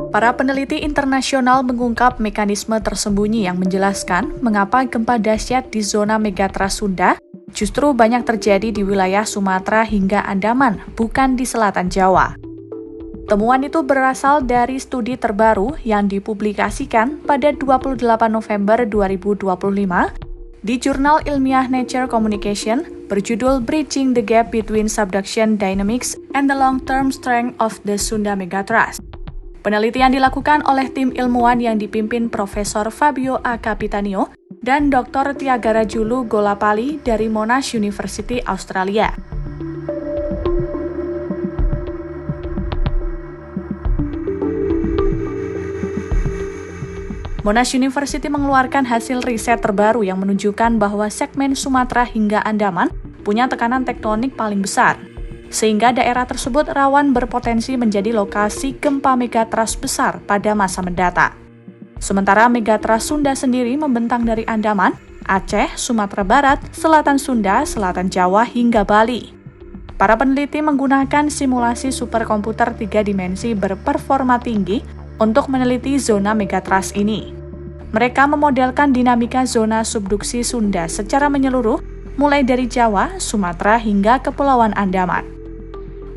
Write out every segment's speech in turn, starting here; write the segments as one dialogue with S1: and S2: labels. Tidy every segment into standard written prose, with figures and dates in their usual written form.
S1: Para peneliti internasional mengungkap mekanisme tersembunyi yang menjelaskan mengapa gempa dahsyat di zona megatrust Sunda justru banyak terjadi di wilayah Sumatera hingga Andaman, bukan di selatan Jawa. Temuan itu berasal dari studi terbaru yang dipublikasikan pada 28 November 2025 di jurnal ilmiah Nature Communication berjudul Bridging the Gap Between Subduction Dynamics and the Long-Term Strength of the Sunda Megatrust. Penelitian dilakukan oleh tim ilmuwan yang dipimpin Profesor Fabio A. Capitanio dan Dr. Tiagarajulu Golapali dari Monash University, Australia. Monash University mengeluarkan hasil riset terbaru yang menunjukkan bahwa segmen Sumatera hingga Andaman punya tekanan tektonik paling besar, sehingga daerah tersebut rawan berpotensi menjadi lokasi gempa megatrust besar pada masa mendatang. Sementara megatrust Sunda sendiri membentang dari Andaman, Aceh, Sumatera Barat, Selatan Sunda, Selatan Jawa, hingga Bali. Para peneliti menggunakan simulasi superkomputer 3 dimensi berperforma tinggi untuk meneliti zona megatrust ini. Mereka memodelkan dinamika zona subduksi Sunda secara menyeluruh, mulai dari Jawa, Sumatera, hingga Kepulauan Andaman.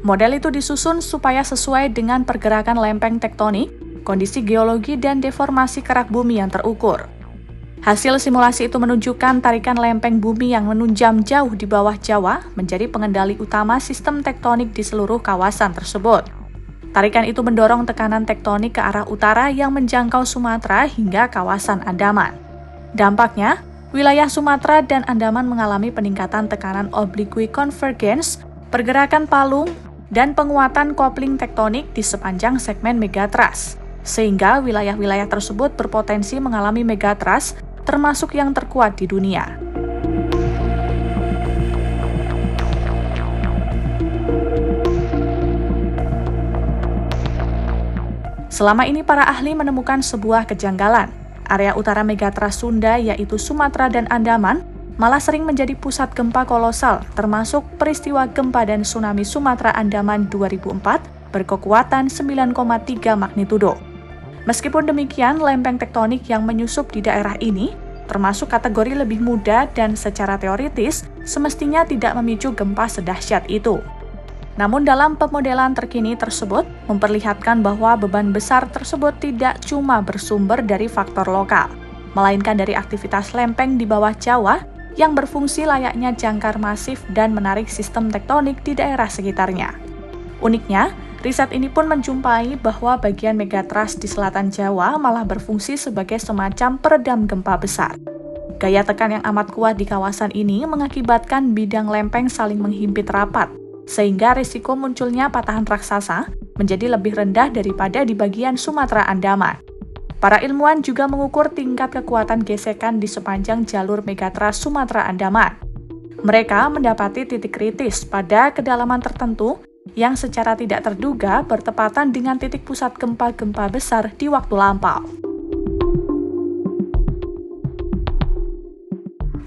S1: Model itu disusun supaya sesuai dengan pergerakan lempeng tektonik, kondisi geologi, dan deformasi kerak bumi yang terukur. Hasil simulasi itu menunjukkan tarikan lempeng bumi yang menunjam jauh di bawah Jawa menjadi pengendali utama sistem tektonik di seluruh kawasan tersebut. Tarikan itu mendorong tekanan tektonik ke arah utara yang menjangkau Sumatera hingga kawasan Andaman. Dampaknya, wilayah Sumatera dan Andaman mengalami peningkatan tekanan oblique convergence, pergerakan palung, dan penguatan kopling tektonik di sepanjang segmen megatrust, sehingga wilayah-wilayah tersebut berpotensi mengalami megatrust, termasuk yang terkuat di dunia. Selama ini para ahli menemukan sebuah kejanggalan. Area utara megatrust Sunda, yaitu Sumatera dan Andaman, malah sering menjadi pusat gempa kolosal, termasuk peristiwa gempa dan tsunami Sumatera Andaman 2004 berkekuatan 9,3 magnitudo. Meskipun demikian, lempeng tektonik yang menyusup di daerah ini termasuk kategori lebih muda dan secara teoritis semestinya tidak memicu gempa sedahsyat itu. Namun dalam pemodelan terkini tersebut memperlihatkan bahwa beban besar tersebut tidak cuma bersumber dari faktor lokal, melainkan dari aktivitas lempeng di bawah Jawa yang berfungsi layaknya jangkar masif dan menarik sistem tektonik di daerah sekitarnya. Uniknya, riset ini pun menjumpai bahwa bagian megatrust di selatan Jawa malah berfungsi sebagai semacam peredam gempa besar. Gaya tekan yang amat kuat di kawasan ini mengakibatkan bidang lempeng saling menghimpit rapat, sehingga risiko munculnya patahan raksasa menjadi lebih rendah daripada di bagian Sumatera Andaman. Para ilmuwan juga mengukur tingkat kekuatan gesekan di sepanjang jalur megatrust Sumatera Andaman. Mereka mendapati titik kritis pada kedalaman tertentu yang secara tidak terduga bertepatan dengan titik pusat gempa-gempa besar di waktu lampau.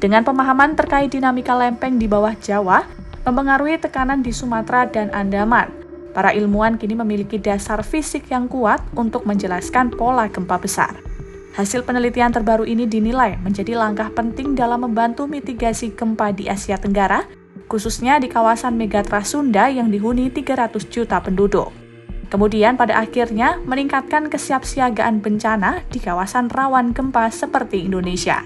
S1: Dengan pemahaman terkait dinamika lempeng di bawah Jawa, mempengaruhi tekanan di Sumatera dan Andaman, para ilmuwan kini memiliki dasar fisik yang kuat untuk menjelaskan pola gempa besar. Hasil penelitian terbaru ini dinilai menjadi langkah penting dalam membantu mitigasi gempa di Asia Tenggara, khususnya di kawasan megatrust Sunda yang dihuni 300 juta penduduk. Kemudian pada akhirnya meningkatkan kesiapsiagaan bencana di kawasan rawan gempa seperti Indonesia.